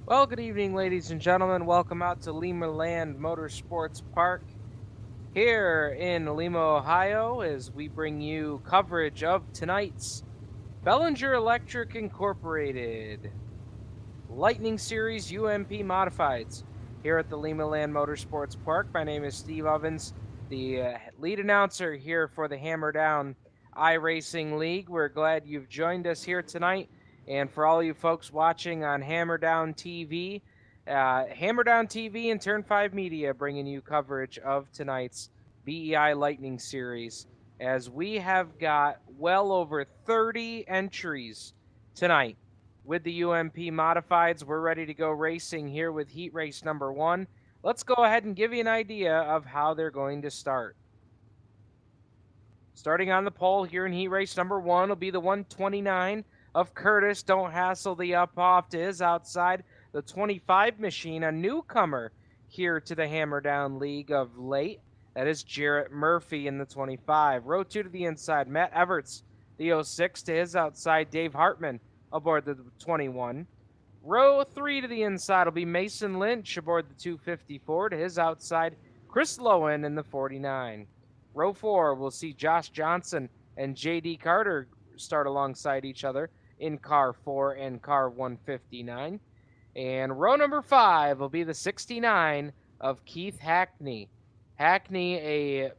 Well, good evening, ladies and gentlemen. Welcome out to Limaland Motorsports Park here in Lima, Ohio, as we bring you coverage of tonight's Bellinger Electric Incorporated Lightning Series UMP Modifieds here at the Limaland Motorsports Park. My name is Steve Ovens, the lead announcer here for the Hammer Down Iracing League. We're glad you've joined us here tonight. And for all you folks watching on Hammer Down TV, Hammer Down TV and Turn 5 Media bringing you coverage of tonight's BEI Lightning Series, as we have got well over 30 entries tonight with the UMP Modifieds. We're ready to go racing here with heat race number 1. Let's go ahead and give you an idea of how they're going to start. Starting on the pole here in heat race number 1 will be the 129 of Curtis. Don't hassle the up-off to his outside. The 25 machine, a newcomer here to the Hammer Down League of late. That is Jarrett Murphy in the 25. Row 2 to the inside, Matt Everts, the 06 to his outside. Dave Hartman aboard the 21. Row 3 to the inside will be Mason Lynch aboard the 254 to his outside. Chris Lowen in the 49. Row 4 will see Josh Johnson and J.D. Carter start alongside each other in car 4 and car 159. And row number 5 will be the 69 of Keith Hackney. Hackney, a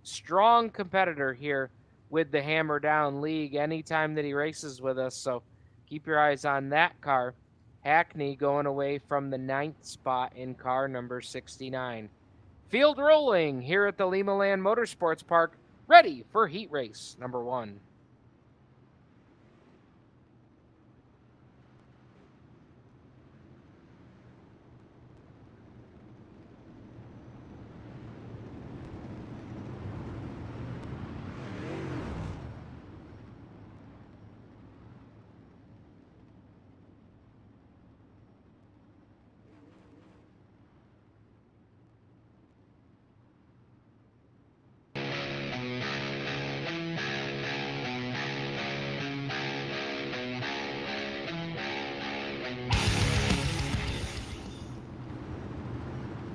strong competitor here with the Hammer Down League anytime that he races with us, so keep your eyes on that car. Hackney going away from the 9th spot in car number 69. Field rolling here at the Limaland Motorsports Park, ready for heat race number 1.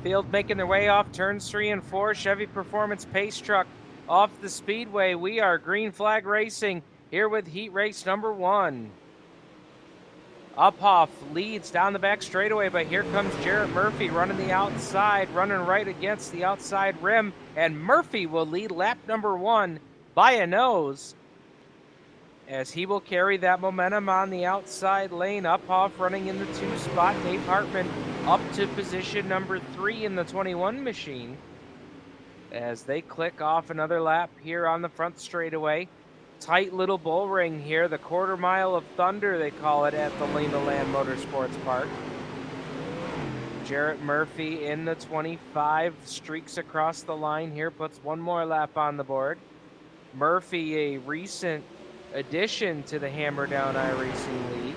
Field making their way off turns 3 and 4. Chevy Performance Pace Truck off the speedway. We are green flag racing here with heat race number 1. Uphoff leads down the back straightaway, but here comes Jarrett Murphy running the outside, running right against the outside rim, and Murphy will lead lap number 1 by a nose, as he will carry that momentum on the outside lane. Uphoff running in the 2 spot. Dave Hartman up to position number 3 in the 21 machine, as they click off another lap here on the front straightaway. Tight little bull ring here, the quarter mile of thunder they call it at the Limaland Motorsports Park. Jarrett Murphy in the 25 streaks across the line here, puts one more lap on the board. Murphy, a recent addition to the Hammer Down iRacing League.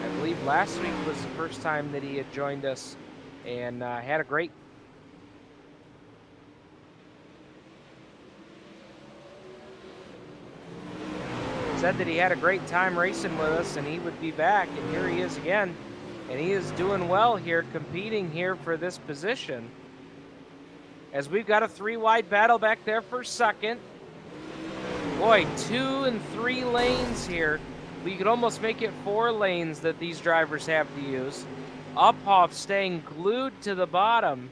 I believe last week was the first time that he had joined us, and had a great said that he had a great time racing with us and he would be back, and here he is again, and he is doing well here, competing here for this position, as we've got a 3-wide battle back there for second. Boy, 2 and 3 lanes here. We could almost make it 4 lanes that these drivers have to use. Uphoff staying glued to the bottom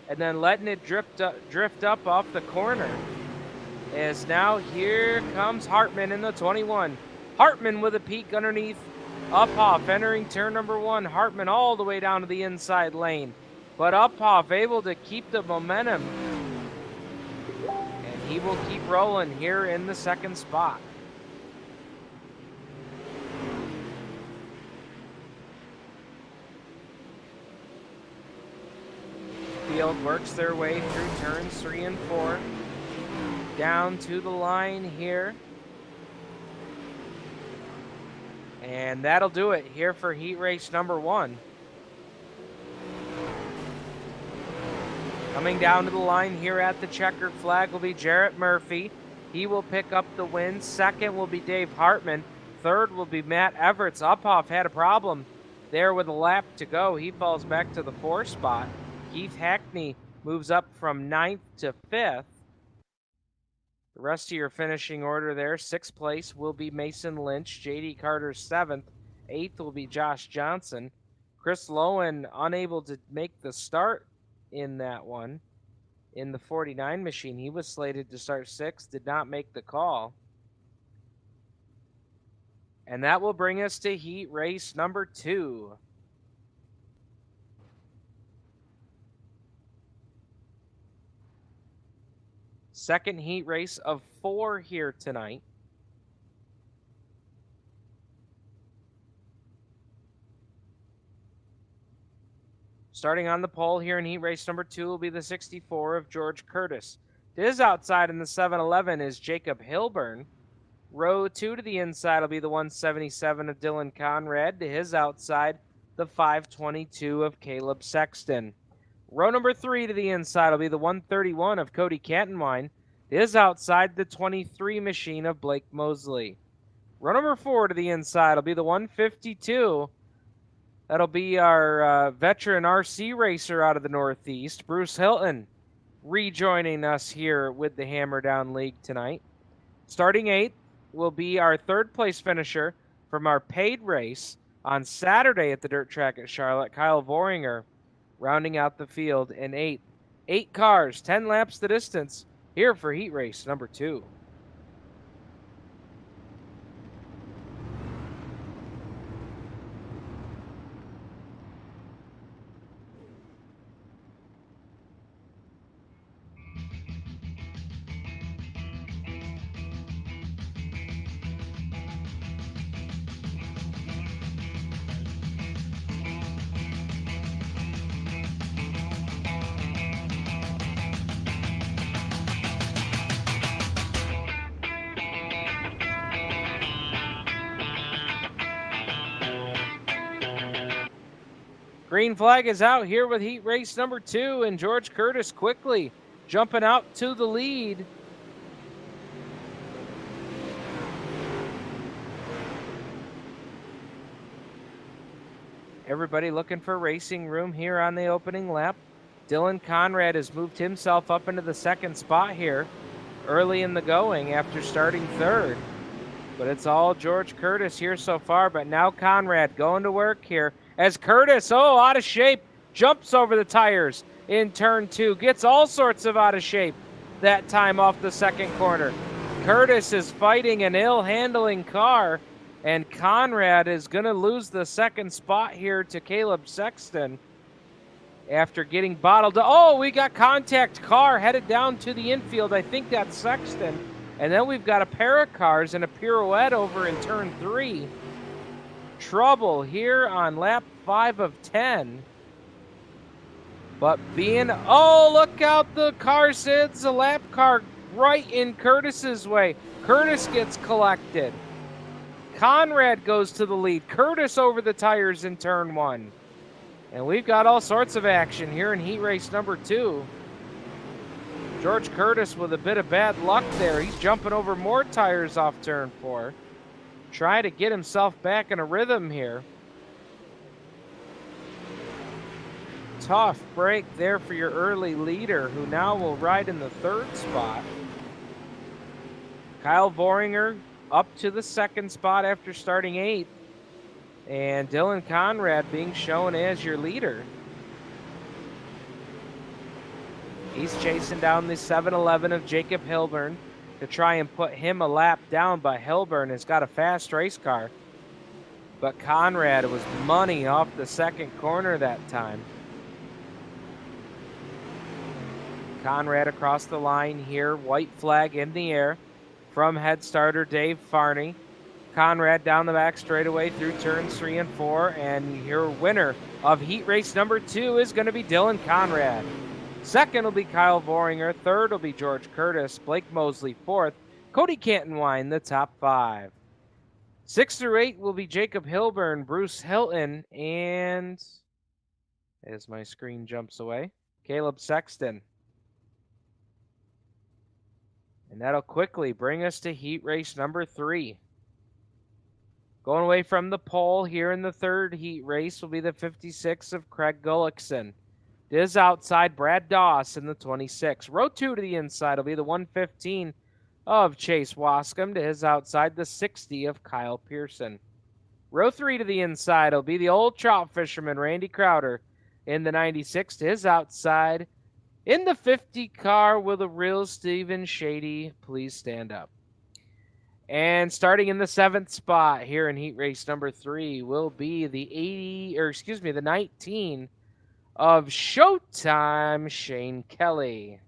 and then letting it drift up off the corner. As now here comes Hartman in the 21. Hartman with a peek underneath Uphoff entering turn number 1. Hartman all the way down to the inside lane, but Uphoff able to keep the momentum, and he will keep rolling here in the 2nd spot. Field works their way through turns 3 and 4. Down to the line here. And that'll do it here for heat race number 1. Coming down to the line here at the checkered flag will be Jarrett Murphy. He will pick up the win. Second will be Dave Hartman. Third will be Matt Everts. Uphoff had a problem there with a lap to go. He falls back to the 4 spot. Keith Hackney moves up from 9th to 5th. The rest of your finishing order there, 6th place will be Mason Lynch. J.D. Carter's 7th. 8th will be Josh Johnson. Chris Lowen unable to make the start in that one. In the 49 machine, he was slated to start 6th, did not make the call. And that will bring us to heat race number 2. Second heat race of 4 here tonight. Starting on the pole here in heat race number 2 will be the 64 of George Curtis. To his outside in the 7-Eleven is Jacob Hilburn. Row 2 to the inside will be the 177 of Dylan Conrad. To his outside, the 522 of Caleb Sexton. Row number 3 to the inside will be the 131 of Cody Cantonwine. To his outside, the 23 machine of Blake Mosley. Row number 4 to the inside will be the 152. That'll be our veteran RC racer out of the Northeast, Bruce Hilton, rejoining us here with the Hammer Down League tonight. Starting 8th will be our 3rd place finisher from our paid race on Saturday at the dirt track at Charlotte, Kyle Voringer, rounding out the field in 8th. 8 cars, 10 laps the distance, here for heat race number 2. Green flag is out here with heat race number 2, and George Curtis quickly jumping out to the lead. Everybody looking for racing room here on the opening lap. Dylan Conrad has moved himself up into the 2nd spot here early in the going after starting 3rd. But it's all George Curtis here so far, but now Conrad going to work here as Curtis, out of shape, jumps over the tires in turn 2, gets all sorts of out of shape that time off the 2nd corner. Curtis is fighting an ill-handling car, and Conrad is going to lose the 2nd spot here to Caleb Sexton after getting bottled. We got contact car headed down to the infield. I think that's Sexton. And then we've got a pair of cars and a pirouette over in turn 3. Trouble here on lap 5 of 10. But look out, the car sends a lap car right in Curtis's way. Curtis gets collected. Conrad goes to the lead. Curtis over the tires in turn 1. And we've got all sorts of action here in heat race number 2. George Curtis with a bit of bad luck there. He's jumping over more tires off turn 4. Try to get himself back in a rhythm here. Tough break there for your early leader, who now will ride in the 3rd spot. Kyle Voringer up to the 2nd spot after starting 8th. And Dylan Conrad being shown as your leader. He's chasing down the 7-Eleven of Jacob Hilburn to try and put him a lap down, but Hilburn has got a fast race car. But Conrad was money off the 2nd corner that time. Conrad across the line here, white flag in the air from head starter Dave Farney. Conrad down the back straightaway through turns 3 and 4, and your winner of heat race number 2 is going to be Dylan Conrad. 2nd will be Kyle Voringer. 3rd will be George Curtis. Blake Mosley 4th. Cody Cantonwine the top 5. 6 through 8 will be Jacob Hilburn, Bruce Hilton, and as my screen jumps away, Caleb Sexton. And that'll quickly bring us to heat race number 3. Going away from the pole here in the third heat race will be the 56 of Craig Gullickson. To his outside, Brad Doss in the 26. Row 2 to the inside will be the 115 of Chase Wascom. To his outside, the 60 of Kyle Pearson. Row 3 to the inside will be the old trout fisherman, Randy Crowder, in the 96. To his outside, in the 50 car, will the real Stephen Shady please stand up? And starting in the 7th spot here in heat race number 3 will be the 19 of Showtime, Shane Kelly.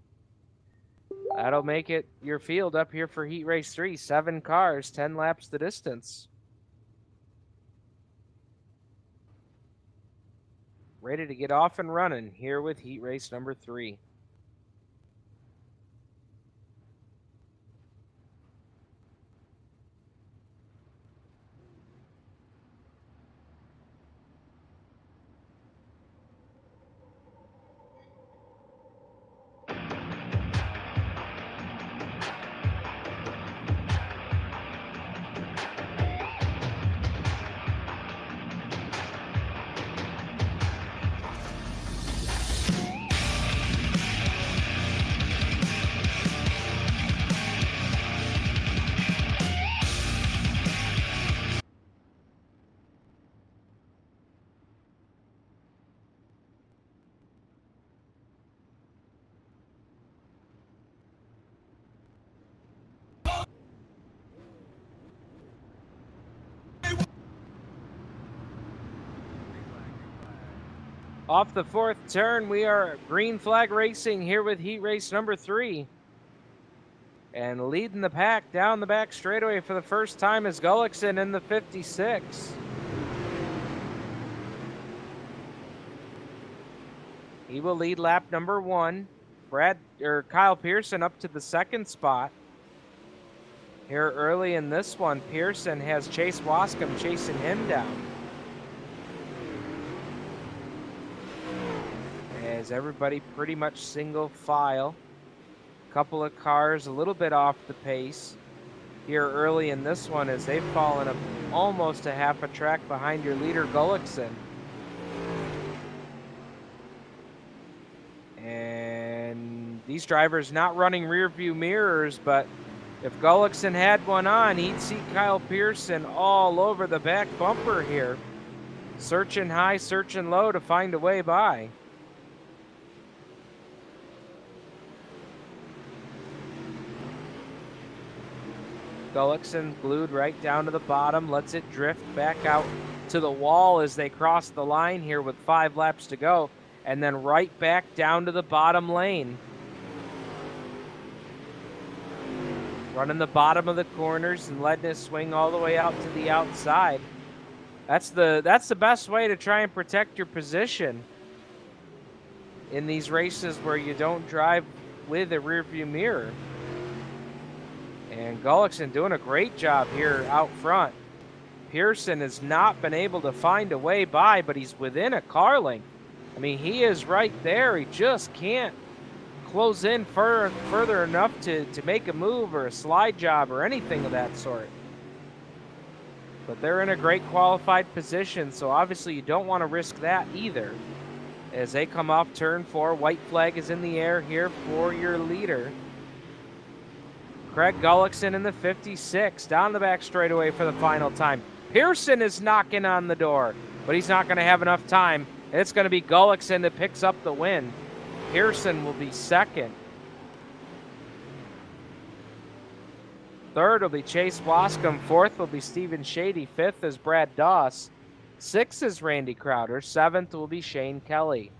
That'll make it your field up here for heat race 3. 7 cars, 10 laps the distance. Ready to get off and running here with heat race number 3. Off the 4th turn, we are green flag racing here with heat race number 3. And leading the pack down the back straightaway for the first time is Gullickson in the 56. He will lead lap number 1. Kyle Pearson up to the 2nd spot. Here early in this one, Pearson has Chase Wascom chasing him down. As everybody pretty much single file. Couple of cars a little bit off the pace here early in this one as they've fallen up almost a half a track behind your leader Gullickson. And these drivers not running rear view mirrors, but if Gullickson had one on, he'd see Kyle Pearson all over the back bumper here, searching high, searching low to find a way by. Gullickson glued right down to the bottom, lets it drift back out to the wall as they cross the line here with 5 laps to go, and then right back down to the bottom lane. Running the bottom of the corners and letting it swing all the way out to the outside. That's the best way to try and protect your position in these races where you don't drive with a rearview mirror. And Gullickson doing a great job here out front. Pearson has not been able to find a way by, but he's within a car length. I mean, he is right there. He just can't close in further enough to make a move or a slide job or anything of that sort. But they're in a great qualified position, so obviously you don't want to risk that either. As they come off turn 4, white flag is in the air here for your leader. Craig Gullickson in the 56, down the back straightaway for the final time. Pearson is knocking on the door, but he's not going to have enough time. It's going to be Gullickson that picks up the win. Pearson will be 2nd. 3rd will be Chase Wascom. 4th will be Stephen Shady. 5th is Brad Doss. 6th is Randy Crowder. 7th will be Shane Kelly.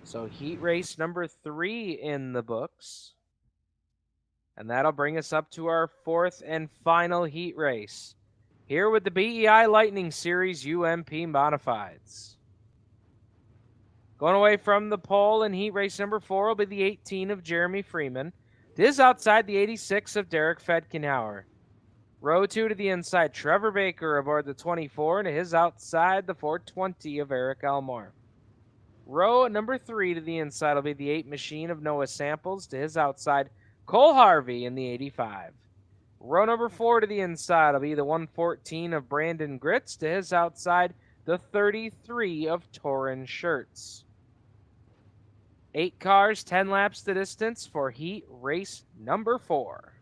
So heat race number 3 in the books. And that'll bring us up to our 4th and final heat race. Here with the BEI Lightning Series UMP Modifieds. Going away from the pole in heat race number 4 will be the 18 of Jeremy Freeman. This is outside the 86 of Derek Fedkenhauer. Row 2 to the inside, Trevor Baker aboard the 24, and to his outside, the 420 of Eric Elmore. Row number 3 to the inside will be the 8 machine of Noah Samples. To his outside, Cole Harvey in the 85. Row number 4 to the inside will be the 114 of Brandon Grits. To his outside, the 33 of Torrin Shirts. 8 cars, 10 laps the distance for heat race number 4.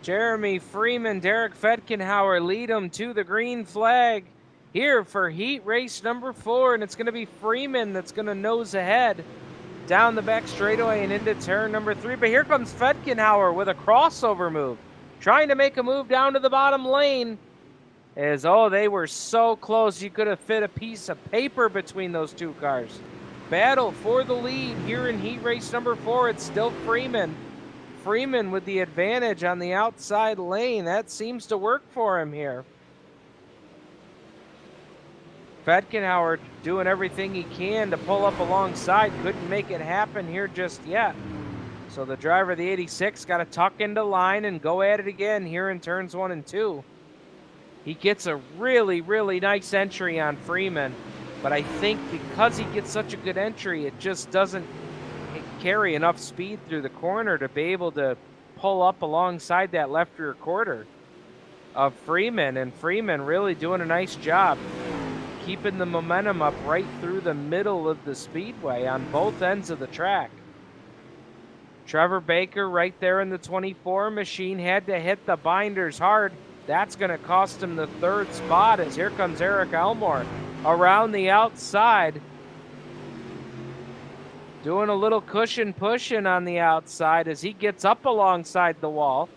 Jeremy Freeman, Derek Fetkenhauer lead them to the green flag here for heat race number 4, and it's going to be Freeman that's going to nose ahead down the back straightaway and into turn number 3. But here comes Fetkenhauer with a crossover move, trying to make a move down to the bottom lane. They were so close, you could have fit a piece of paper between those two cars. Battle for the lead here in heat race number 4. It's still Freeman. Freeman with the advantage on the outside lane. That seems to work for him here. Fetkenhauer doing everything he can to pull up alongside. Couldn't make it happen here just yet. So the driver of the 86 got to tuck into line and go at it again here in turns 1 and 2. He gets a really, really nice entry on Freeman. But I think because he gets such a good entry, it just doesn't carry enough speed through the corner to be able to pull up alongside that left rear quarter of Freeman. And Freeman really doing a nice job keeping the momentum up right through the middle of the speedway on both ends of the track. Trevor Baker right there in the 24 machine had to hit the binders hard. That's going to cost him the 3rd spot as here comes Eric Elmore around the outside. Doing a little cushion pushing on the outside as he gets up alongside the wall.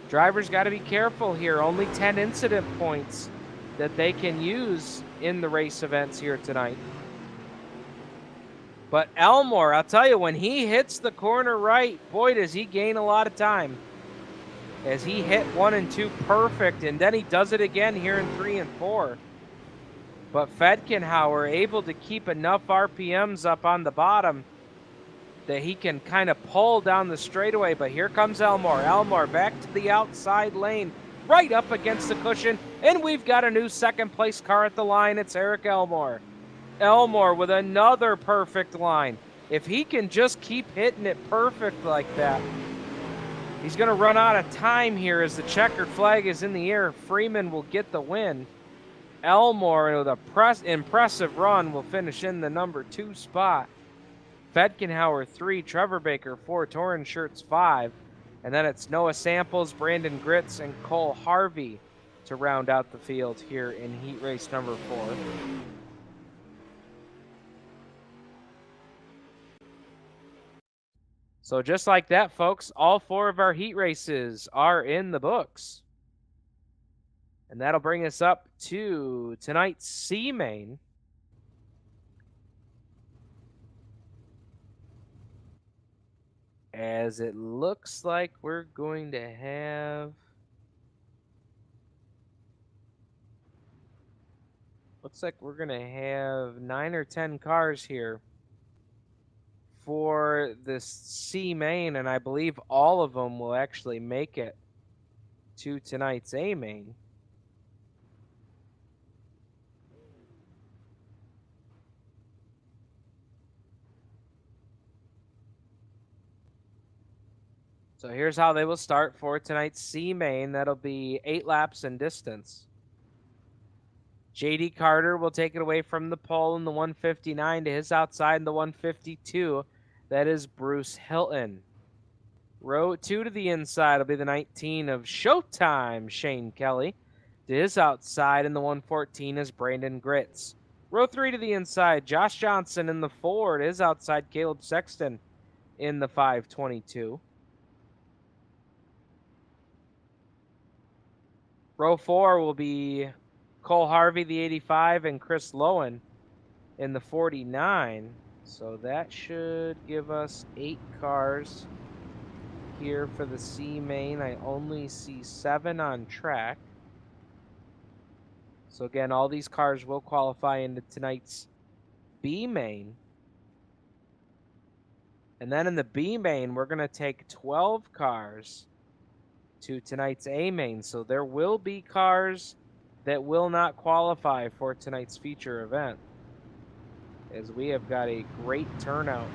Drivers got to be careful here. Only 10 incident points that they can use in the race events here tonight. But Elmore, I'll tell you, when he hits the corner right, boy, does he gain a lot of time. As he hit 1 and 2 perfect, and then he does it again here in 3 and 4. But Fetkenhauer able to keep enough RPMs up on the bottom that he can kind of pull down the straightaway. But here comes Elmore. Elmore back to the outside lane, right up against the cushion. And we've got a new 2nd place car at the line. It's Eric Elmore. Elmore with another perfect line. If he can just keep hitting it perfect like that, he's going to run out of time here as the checkered flag is in the air. Freeman will get the win. Elmore with a impressive run will finish in the number 2 spot. Fetkenhauer 3, Trevor Baker 4, Torrin Shirts 5. And then it's Noah Samples, Brandon Grits, and Cole Harvey to round out the field here in heat race number 4. So just like that, folks, all 4 of our heat races are in the books. And that'll bring us up to tonight's C main. As it looks like we're going to have... Looks like we're going to have 9 or 10 cars here for this C main, and I believe all of them will actually make it to tonight's A main. So here's how they will start for tonight's C main. That'll be 8 laps in distance. JD Carter will take it away from the pole in the 159 to his outside in the 152. That is Bruce Hilton. Row 2 to the inside will be the 19 of Showtime, Shane Kelly. To his outside in the 114 is Brandon Gritz. Row 3 to the inside, Josh Johnson in the 4. To his outside, Caleb Sexton in the 522. Row 4 will be Cole Harvey, the 85, and Chris Lowen in the 49. So that should give us 8 cars here for the C main. I only see 7 on track. So again, all these cars will qualify into tonight's B main. And then in the B main, we're going to take 12 cars to tonight's A main. So there will be cars that will not qualify for tonight's feature event, as we have got a great turnout.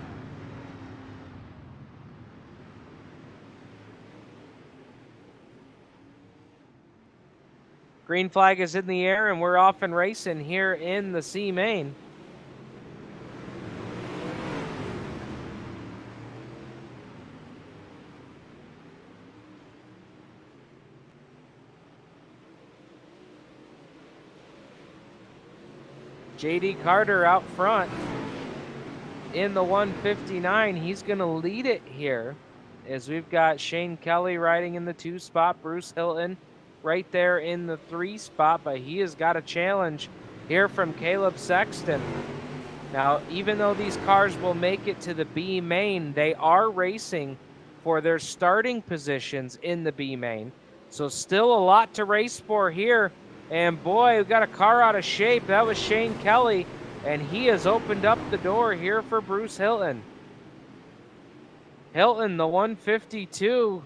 Green flag is in the air, and we're off and racing here in the C main. JD Carter out front in the 159. He's going to lead it here, as we've got Shane Kelly riding in the 2 spot, Bruce Hilton right there in the 3 spot, but he has got a challenge here from Caleb Sexton. Now, even though these cars will make it to the B main, they are racing for their starting positions in the B main. So still a lot to race for here. And boy, we got a car out of shape. That was Shane Kelly, and he has opened up the door here for Bruce Hilton. Hilton, the 152,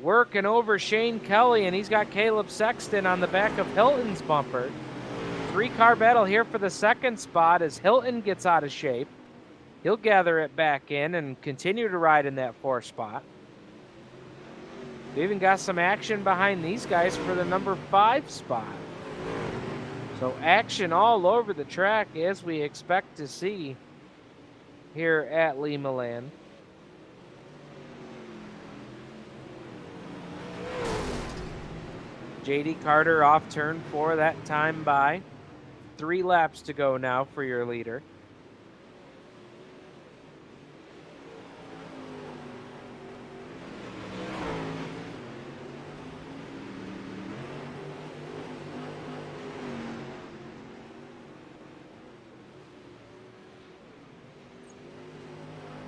working over Shane Kelly, and he's got Caleb Sexton on the back of Hilton's bumper. 3-car battle here for the 2nd spot as Hilton gets out of shape. He'll gather it back in and continue to ride in that 4 spot. We even got some action behind these guys for the number 5 spot. So action all over the track, as we expect to see here at Limaland. JD Carter off turn 4, that time by. 3 laps to go now for your leader.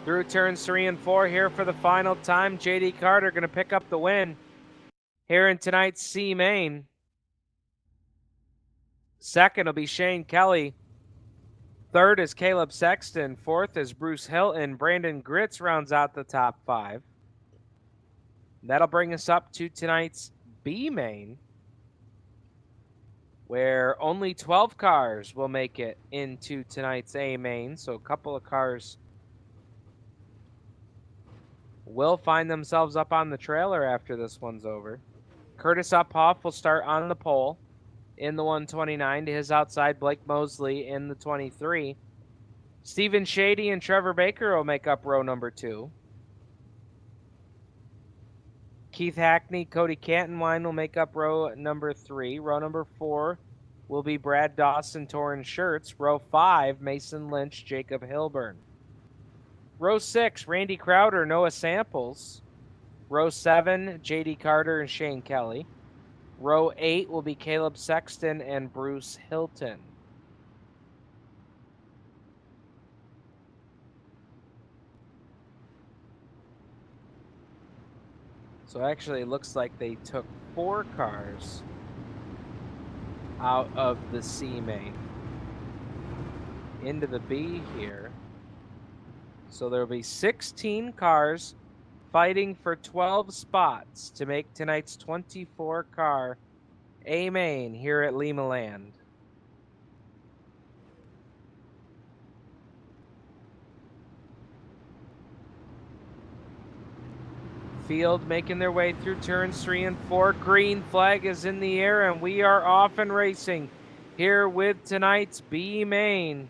Through turns 3 and 4 here for the final time. JD Carter going to pick up the win here in tonight's C main. Second will be Shane Kelly. Third is Caleb Sexton. Fourth is Bruce Hilton. Brandon Gritz rounds out the top 5. That'll bring us up to tonight's B main, where only 12 cars will make it into tonight's A main. So a couple of cars will find themselves up on the trailer after this one's over. Curtis Uphoff will start on the pole in the 129. To his outside, Blake Mosley in the 23. Stephen Shady and Trevor Baker will make up row number 2. Keith Hackney, Cody Cantonwine will make up row number 3. Row number 4 will be Brad Dawson, Torrin Schertz. Row 5, Mason Lynch, Jacob Hilburn. Row 6, Randy Crowder, Noah Samples. Row 7, JD Carter and Shane Kelly. Row 8 will be Caleb Sexton and Bruce Hilton. So actually it looks like they took 4 cars out of the C main into the B here. So there will be 16 cars fighting for 12 spots to make tonight's 24-car A main here at Limaland. field making their way through turns 3 and 4. Green flag is in the air, and we are off and racing here with tonight's BEI main.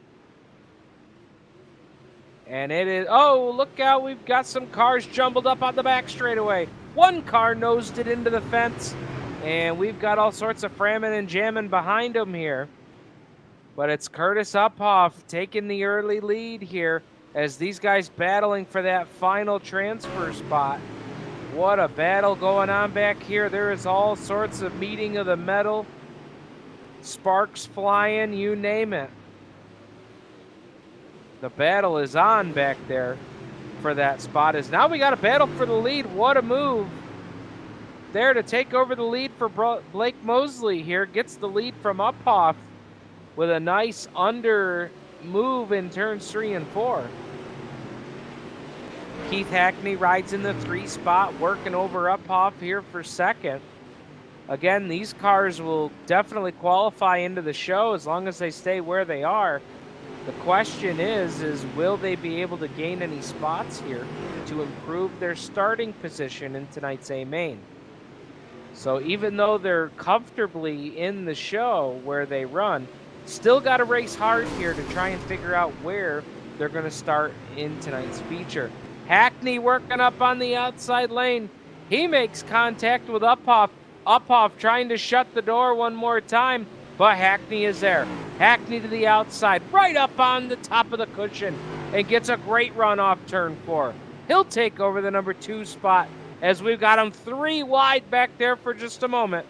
And it is, oh, look out, we've got some cars jumbled up on the back straightaway. One car nosed it into the fence, and we've got all sorts of framming and jamming behind them here. But it's Curtis Uphoff taking the early lead here as these guys battling for that final transfer spot. What a battle going on back here. There is all sorts of meeting of the metal, sparks flying, you name it. The battle is on back there for that spot. Is now we got a battle for the lead. What a move there to take over the lead for Blake Mosley here. Gets the lead from Uphoff with a nice under move in turns 3 and 4. Keith Hackney rides in the 3 spot, working over Uphoff here for second. Again, these cars will definitely qualify into the show as long as they stay where they are. The question is will they be able to gain any spots here to improve their starting position in tonight's A main? So even though they're comfortably in the show where they run, still got to race hard here to try and figure out where they're going to start in tonight's feature. Hackney working up on the outside lane. He makes contact with Uphoff. Uphoff trying to shut the door one more time, but Hackney is there. Hackney to the outside, right up on the top of the cushion, and gets a great run off turn 4. He'll take over the number 2 spot as we've got him 3 wide back there for just a moment.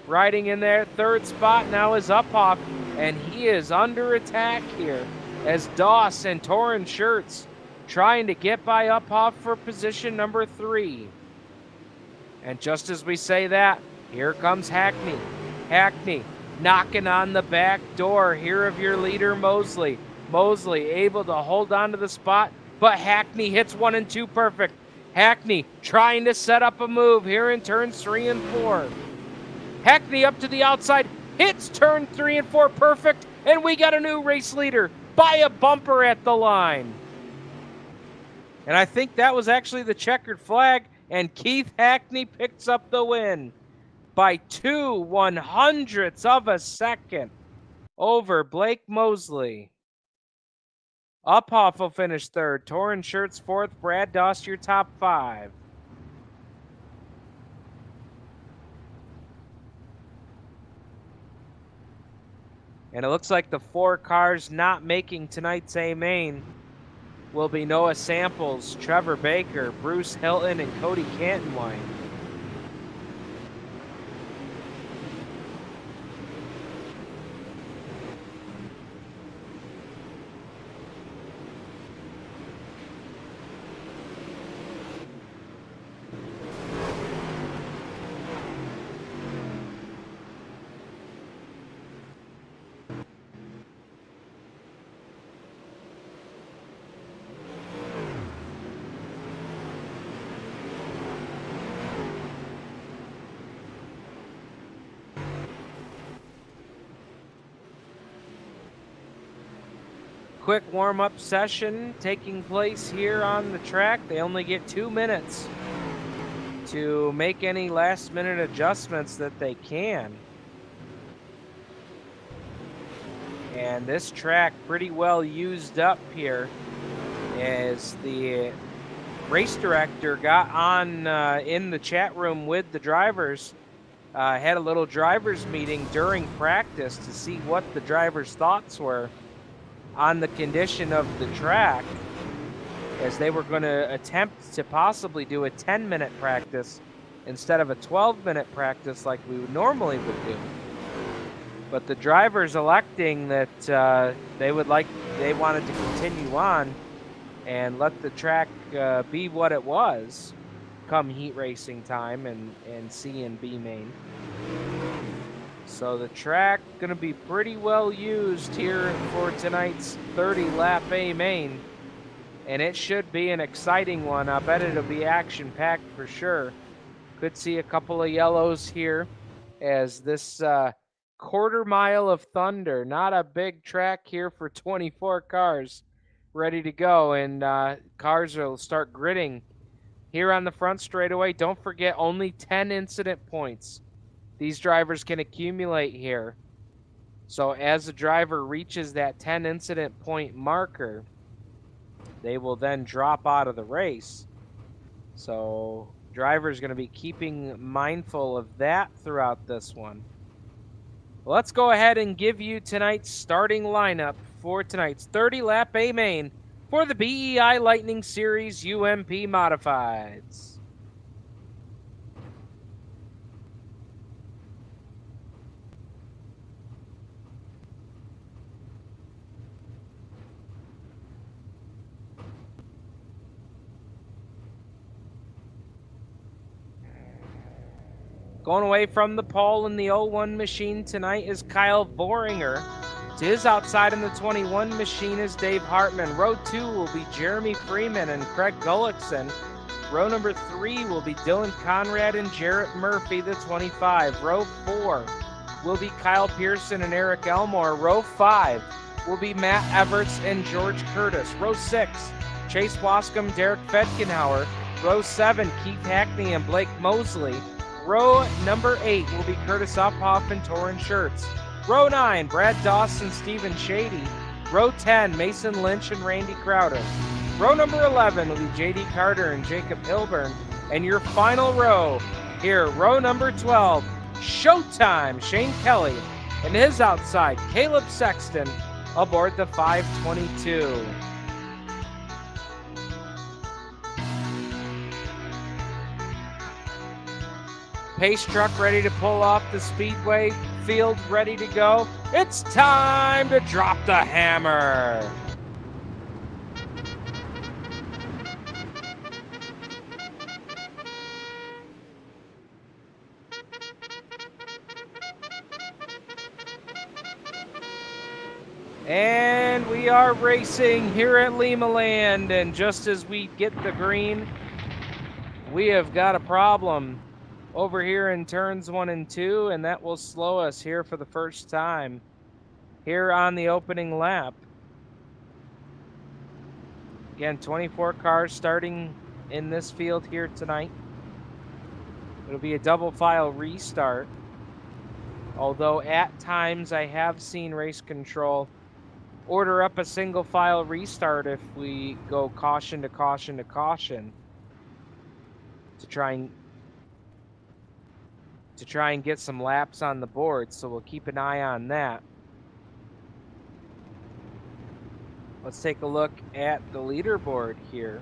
Riding in there, 3rd spot now is Uphoff, and he is under attack here as Doss and Torrin Shirts trying to get by Uphoff for position number 3. And just as we say that, here comes Hackney. Hackney knocking on the back door here of your leader, Mosley. Mosley able to hold on to the spot, but Hackney hits 1 and 2 perfect. Hackney trying to set up a move here in turns 3 and 4. Hackney up to the outside, hits turn 3 and 4 perfect, and we got a new race leader by a bumper at the line. And I think that was actually the checkered flag, and Keith Hackney picks up the win by 2/100ths of a second over Blake Mosley. Uphoff will finish 3rd, Torrin Shirts 4th, Brad Doss your top 5. And it looks like the 4 cars not making tonight's A main will be Noah Samples, Trevor Baker, Bruce Hilton, and Cody Cantonwine. Quick warm-up session taking place here on the track. They only get 2 minutes to make any last-minute adjustments that they can. And this track pretty well used up here as the race director got on in the chat room with the drivers, had a little drivers meeting during practice to see what the drivers' thoughts were on the condition of the track, as they were going to attempt to possibly do a 10-minute practice instead of a 12-minute practice like we normally would do. But the drivers electing that they wanted to continue on and let the track be what it was come heat racing time and C and B main. So the track going to be pretty well used here for tonight's 30-lap A main. And it should be an exciting one. I bet it'll be action-packed for sure. Could see a couple of yellows here as this quarter mile of thunder. Not a big track here for 24 cars ready to go. And cars will start gritting here on the front straightaway. Don't forget, only 10 incident points these drivers can accumulate here. So as the driver reaches that 10 incident point marker, they will then drop out of the race. So driver's going to be keeping mindful of that throughout this one. Let's go ahead and give you tonight's starting lineup for tonight's 30-lap A main for the BEI Lightning Series UMP Modifieds. Going away from the pole in the 01 machine tonight is Kyle Voringer. To his outside in the 21 machine is Dave Hartman. Row 2 will be Jeremy Freeman and Craig Gullickson. Row number 3 will be Dylan Conrad and Jarrett Murphy, the 25. Row 4 will be Kyle Pearson and Eric Elmore. Row 5 will be Matt Everts and George Curtis. Row 6, Chase Wascom, Derek Fedkenhauer. Row 7, Keith Hackney and Blake Mosley. Row number 8 will be Curtis Uphoff and Torrin Schertz. Row 9, Brad Dawson, Stephen Shady. Row 10, Mason Lynch and Randy Crowder. Row number 11 will be J.D. Carter and Jacob Hilburn. And your final row here, row number 12, Showtime, Shane Kelly. And his outside, Caleb Sexton aboard the 522. Pace truck ready to pull off the speedway field, ready to go. It's time to drop the hammer. And we are racing here at Limaland, and just as we get the green, we have got a problem over here in turns 1 and 2, and that will slow us here for the first time here on the opening lap. Again, 24 cars starting in this field here tonight. It'll be a double file restart, although at times I have seen race control order up a single file restart if we go caution to caution to caution to try and get some laps on the board, so we'll keep an eye on that. Let's take a look at the leaderboard here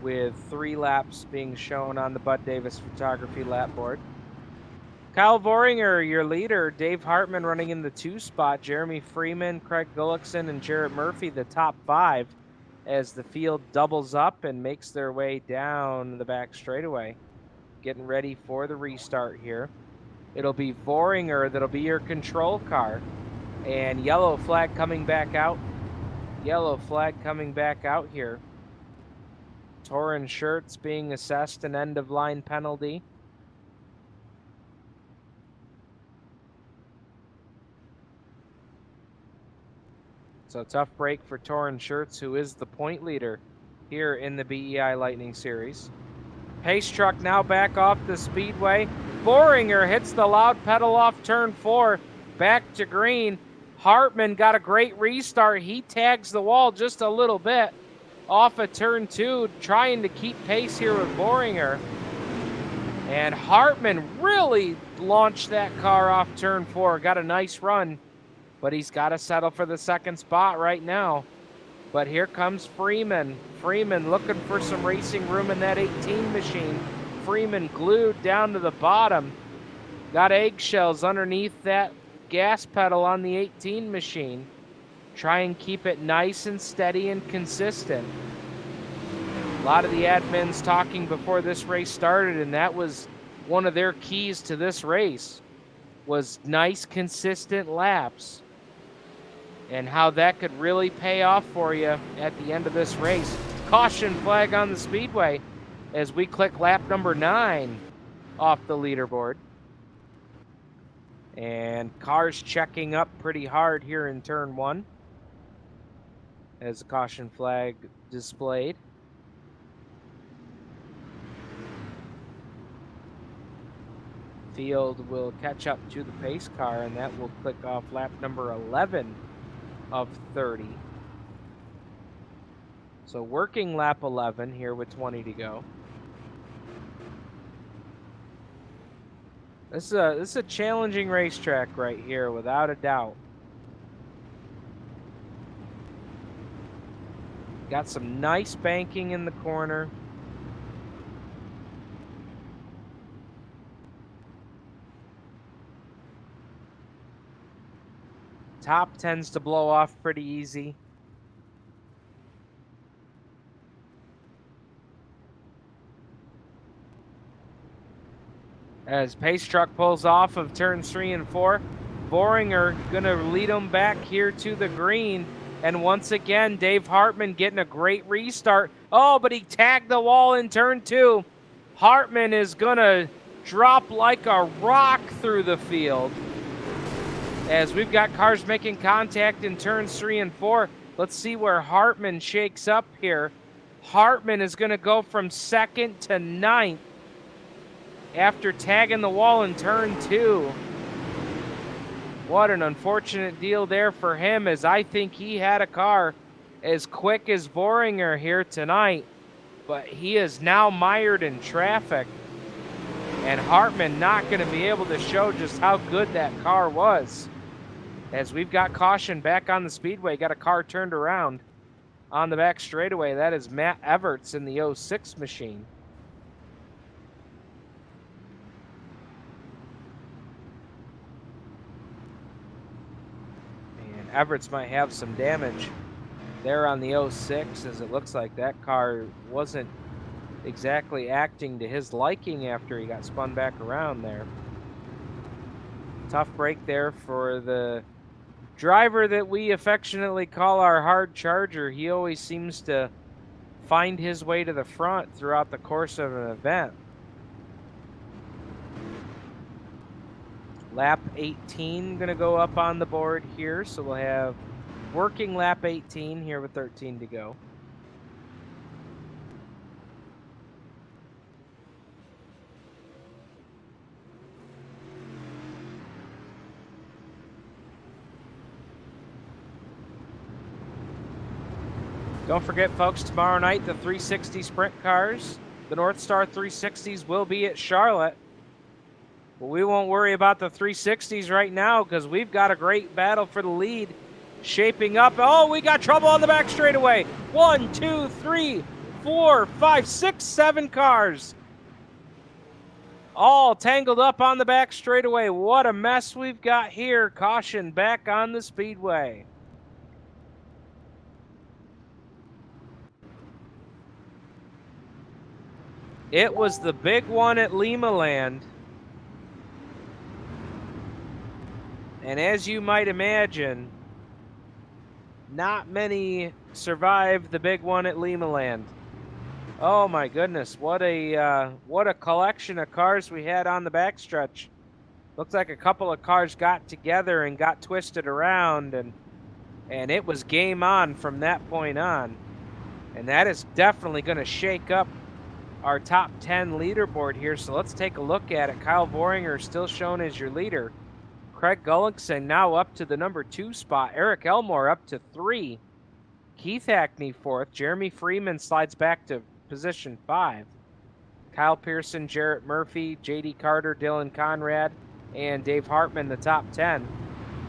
with 3 laps being shown on the Bud Davis Photography lap board. Kyle Voringer, your leader. Dave Hartman running in the 2 spot. Jeremy Freeman, Craig Gullickson, and Jarrett Murphy, the top 5, as the field doubles up and makes their way down the back straightaway. Getting ready for the restart here. It'll be Voringer that'll be your control car. And yellow flag coming back out. Yellow flag coming back out here. Torrin Schertz being assessed an end-of-line penalty. So tough break for Torrin Schertz, who is the point leader here in the BEI Lightning Series. Pace truck now back off the speedway. Voringer hits the loud pedal off turn 4, back to green. Hartman got a great restart. He tags the wall just a little bit off of turn 2, trying to keep pace here with Voringer. And Hartman really launched that car off turn 4. Got a nice run, but he's got to settle for the second spot right now. But here comes Freeman. Freeman looking for some racing room in that 18 machine. Freeman glued down to the bottom. Got eggshells underneath that gas pedal on the 18 machine. Try and keep it nice and steady and consistent. A lot of the admins talking before this race started, and that was one of their keys to this race, was nice, consistent laps, and how that could really pay off for you at the end of this race. Caution flag on the speedway as we click lap number 9 off the leaderboard. And cars checking up pretty hard here in turn 1 as the caution flag displayed. field will catch up to the pace car, and that will click off lap number 11 of 30. So working lap 11 here with 20 to go. This is a challenging racetrack right here, without a doubt. Got some nice banking in the corner. Top tends to blow off pretty easy. As pace truck pulls off of turns 3 and 4, Boringer gonna lead them back here to the green. And once again, Dave Hartman getting a great restart. Oh, but he tagged the wall in turn 2. Hartman is gonna drop like a rock through the field. As we've got cars making contact in turns 3 and 4. Let's see where Hartman shakes up here. Hartman is gonna go from 2nd to 9th after tagging the wall in turn 2. What an unfortunate deal there for him, as I think he had a car as quick as Boringer here tonight, but he is now mired in traffic, and Hartman not going to be able to show just how good that car was. As we've got caution back on the speedway, got a car turned around on the back straightaway. That is Matt Everts in the 06 machine. Everts might have some damage there on the 06, as it looks like that car wasn't exactly acting to his liking after he got spun back around there. Tough break there for the driver that we affectionately call our hard charger. He always seems to find his way to the front throughout the course of an event. Lap 18 going to go up on the board here, so we'll have working lap 18 here with 13 to go. Don't forget, folks, tomorrow night the 360 sprint cars, the North Star 360s, will be at Charlotte. Well, we won't worry about the 360s right now because we've got a great battle for the lead shaping up. Oh, we got trouble on the back straightaway. 1, 2, 3, 4, 5, 6, 7 cars. All tangled up on the back straightaway. What a mess we've got here. Caution back on the speedway. It was the big one at Limaland. And as you might imagine, not many survived the big one at Limaland. Oh my goodness, what a collection of cars we had on the backstretch. Looks like a couple of cars got together and got twisted around, and it was game on from that point on. And that is definitely going to shake up our top 10 leaderboard here. So let's take a look at it. Kyle Boringer still shown as your leader. Craig Gullickson now up to the number 2 spot. Eric Elmore up to 3. Keith Hackney 4th. Jeremy Freeman slides back to position 5. Kyle Pearson, Jarrett Murphy, J.D. Carter, Dylan Conrad, and Dave Hartman the top 10.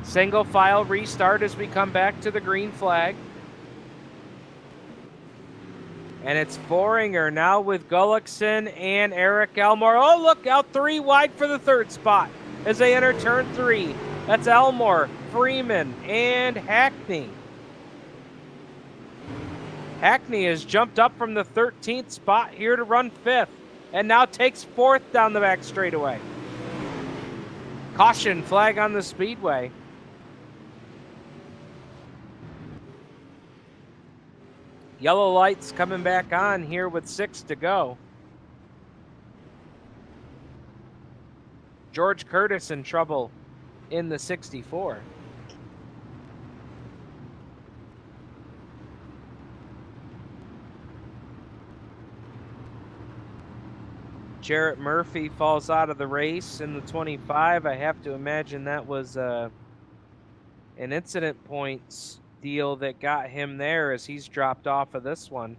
Single file restart as we come back to the green flag. And it's Boringer now with Gullickson and Eric Elmore. Oh, look out, 3 wide for the 3rd spot as they enter turn 3. That's Elmore, Freeman, and Hackney. Hackney has jumped up from the 13th spot here to run 5th, and now takes 4th down the back straightaway. Caution flag on the speedway. Yellow lights coming back on here with 6 to go. George Curtis in trouble in the 64. Jarrett Murphy falls out of the race in the 25. I have to imagine that was an incident points deal that got him there as he's dropped off of this one.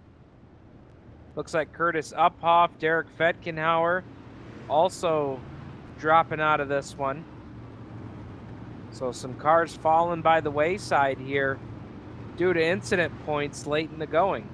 Looks like Curtis Uphoff, Derek Fetkenhauer also dropping out of this one. So some cars falling by the wayside here due to incident points late in the going.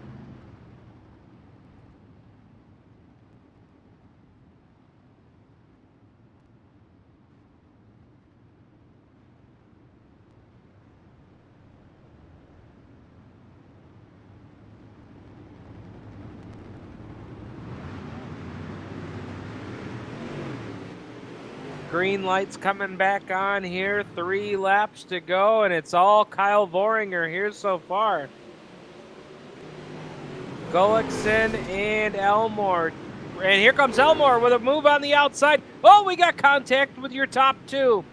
Green lights coming back on here. 3 laps to go, and it's all Kyle Voringer here so far. Gullickson and Elmore. And here comes Elmore with a move on the outside. Oh, we got contact with your top 2.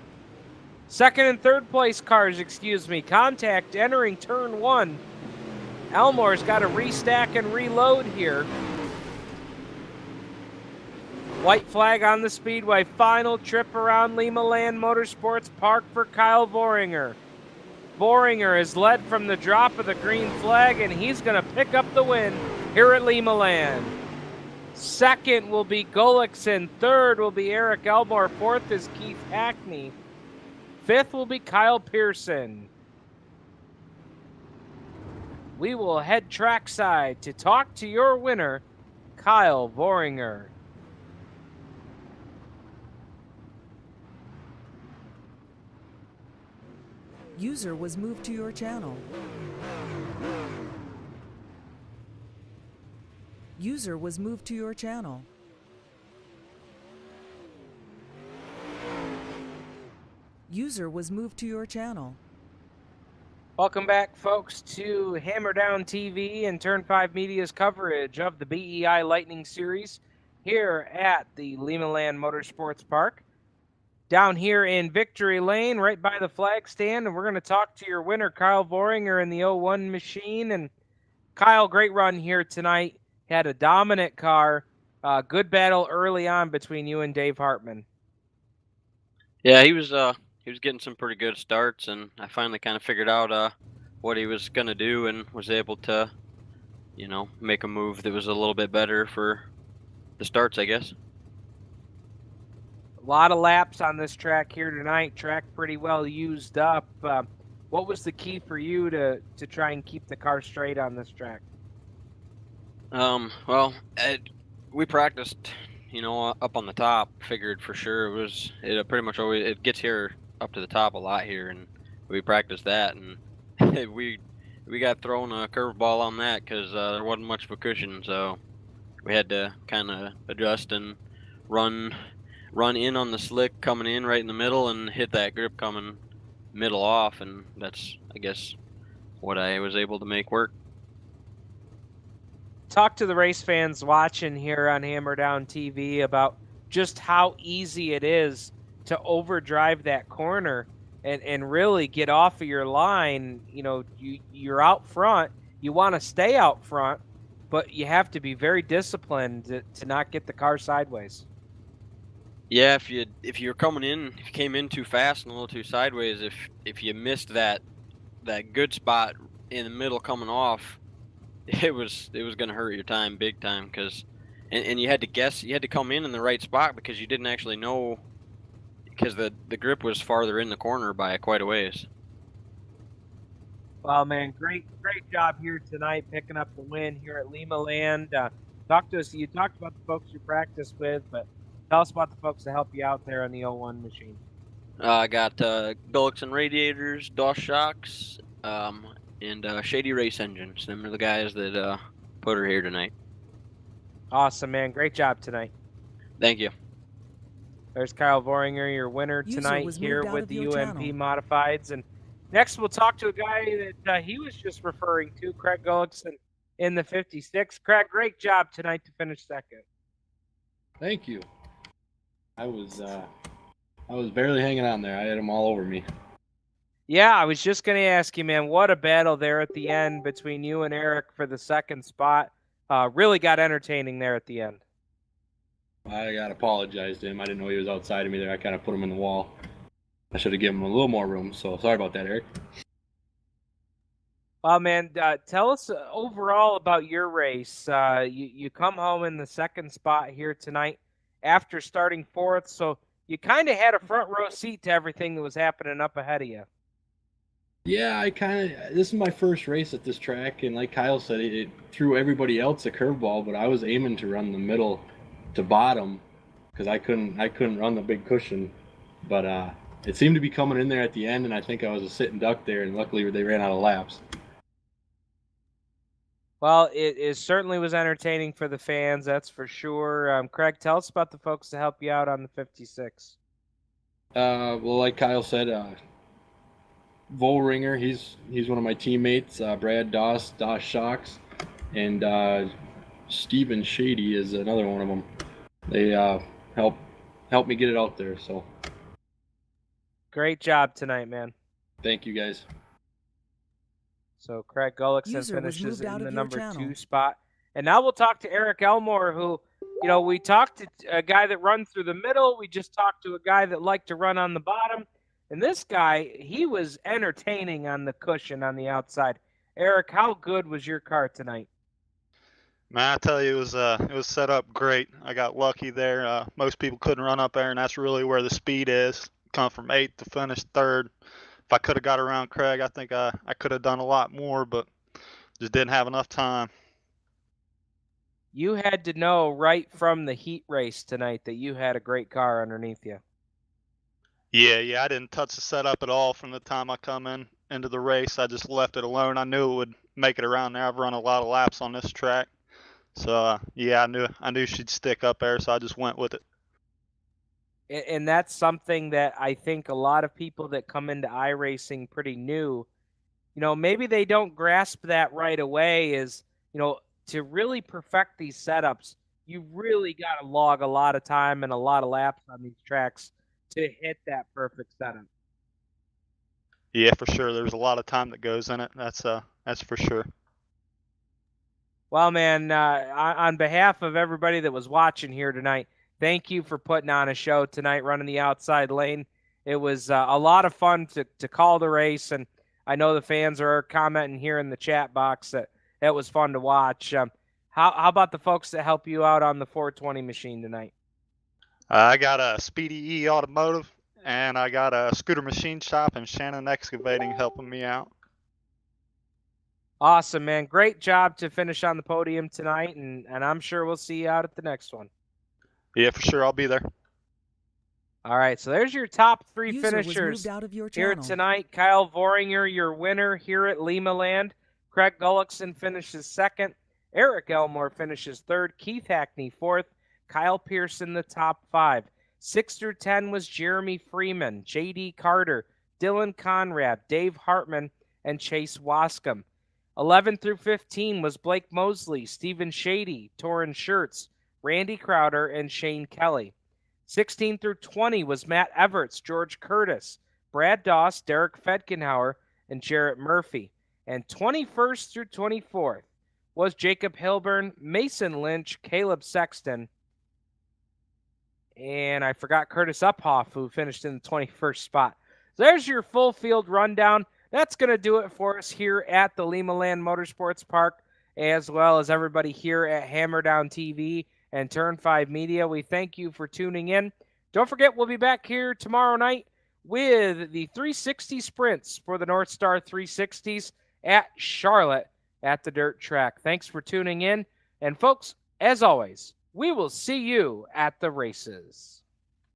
Second and third place cars, excuse me. Contact entering turn 1. Elmore's got to restack and reload here. White flag on the speedway. Final trip around Limaland Motorsports Park for Kyle Voringer. Voringer is led from the drop of the green flag, and he's going to pick up the win here at Limaland. Second will be Gullickson. Third will be Eric Elmore. Fourth is Keith Hackney. Fifth will be Kyle Pearson. We will head trackside to talk to your winner, Kyle Voringer. User was moved to your channel. User was moved to your channel. User was moved to your channel. Welcome back, folks, to Hammer Down TV and Turn 5 Media's coverage of the BEI Lightning Series here at the Limaland Motorsports Park. Down here in Victory Lane, right by the flag stand, and we're going to talk to your winner, Kyle Voringer, in the 01 machine. And Kyle, great run here tonight. Had a dominant car. Good battle early on between you and Dave Hartman. Yeah, he was getting some pretty good starts, and I finally kind of figured out what he was going to do and was able to, make a move that was a little bit better for the starts, I guess. A lot of laps on this track here tonight. Track pretty well used up. What was the key for you to try and keep the car straight on this track? Well, we practiced, up on the top. Figured for sure it pretty much always it gets here up to the top a lot here, and we practiced that, and we got thrown a curveball on that because there wasn't much of a cushion, so we had to kind of adjust and run in on the slick coming in right in the middle and hit that grip coming middle off, and that's, I guess, what I was able to make work. Talk to the race fans watching here on Hammer Down TV about just how easy it is to overdrive that corner and really get off of your line. You're out front. You want to stay out front, but you have to be very disciplined to not get the car sideways. Yeah, if you're coming in, if you came in too fast and a little too sideways, if you missed that good spot in the middle coming off, it was going to hurt your time big time, because you had to guess, you had to come in the right spot because you didn't actually know, because the grip was farther in the corner by quite a ways. Well, man, great job here tonight, picking up the win here at Limaland. Talk to us. You talked about the folks you practiced with, but tell us about the folks that help you out there on the 01 machine. I got Gullickson radiators, DOS shocks, and Shady Race engines. Them are the guys that put her here tonight. Awesome, man. Great job tonight. Thank you. There's Kyle Voringer, your winner tonight here with the UMP Modifieds. And next we'll talk to a guy that he was just referring to, Craig Gullickson, in the 56. Craig, great job tonight to finish second. Thank you. I was barely hanging on there. I had them all over me. Yeah, I was just going to ask you, man, what a battle there at the end between you and Eric for the second spot. Really got entertaining there at the end. I got to apologize to him. I didn't know he was outside of me there. I kind of put him in the wall. I should have given him a little more room, so sorry about that, Eric. Well, man, tell us overall about your race. You come home in the second spot here tonight after starting fourth, so you kind of had a front row seat to everything that was happening up ahead of you. Yeah, this is my first race at this track, and like Kyle said, it threw everybody else a curveball, but I was aiming to run the middle to bottom because I couldn't run the big cushion, but it seemed to be coming in there at the end, and I think I was a sitting duck there, and luckily they ran out of laps. Well, it certainly was entertaining for the fans, that's for sure. Craig, tell us about the folks to help you out on the 56. Well, like Kyle said, Volringer, he's one of my teammates. Brad Doss Shocks, and Steven Shady is another one of them. They help me get it out there. So great job tonight, man. Thank you, guys. So Craig Gullickson User was finishes moved out in the of your number channel. 2 spot. And now we'll talk to Eric Elmore, who, we talked to a guy that runs through the middle. We just talked to a guy that liked to run on the bottom. And this guy, he was entertaining on the cushion on the outside. Eric, how good was your car tonight? Man, I tell you, it was set up great. I got lucky there. Most people couldn't run up there, and that's really where the speed is. Come from 8th to finish 3rd. If I could have got around Craig, I think I could have done a lot more, but just didn't have enough time. You had to know right from the heat race tonight that you had a great car underneath you. Yeah, I didn't touch the setup at all from the time I come into the race. I just left it alone. I knew it would make it around there. I've run a lot of laps on this track. So, yeah, I knew she'd stick up there, so I just went with it. And that's something that I think a lot of people that come into iRacing pretty new, maybe they don't grasp that right away is, to really perfect these setups, you really got to log a lot of time and a lot of laps on these tracks to hit that perfect setup. Yeah, for sure. There's a lot of time that goes in it. That's for sure. Well, man, on behalf of everybody that was watching here tonight, thank you for putting on a show tonight, running the outside lane. It was a lot of fun to call the race, and I know the fans are commenting here in the chat box that it was fun to watch. How about the folks that help you out on the 420 machine tonight? I got a Speedy E Automotive, and I got a Scooter Machine Shop and Shannon Excavating helping me out. Awesome, man. Great job to finish on the podium tonight, and I'm sure we'll see you out at the next one. Yeah, for sure. I'll be there. All right, so there's your top 3 User was finishers moved out of your here channel. tonight. Kyle Voringer, your winner here at Limaland. Craig Gullickson finishes 2nd. Eric Elmore finishes 3rd. Keith Hackney 4th. Kyle Pearson the top 5. 6 through 10 was Jeremy Freeman, J.D. Carter, Dylan Conrad, Dave Hartman, and Chase Wascom. 11 through 15 was Blake Mosley, Stephen Shady, Torrin Schertz, Randy Crowder, and Shane Kelly. 16 through 20 was Matt Everts, George Curtis, Brad Doss, Derek Fedkenhauer, and Jarrett Murphy. And 21st through 24th was Jacob Hilburn, Mason Lynch, Caleb Sexton, and I forgot Curtis Uphoff, who finished in the 21st spot. So there's your full field rundown. That's going to do it for us here at the Limaland Motorsports Park, as well as everybody here at Hammerdown TV and Turn 5 Media. We thank you for tuning in. Don't forget, we'll be back here tomorrow night with the 360 sprints for the North Star 360s at Charlotte at the dirt track. Thanks for tuning in. And folks, as always, we will see you at the races.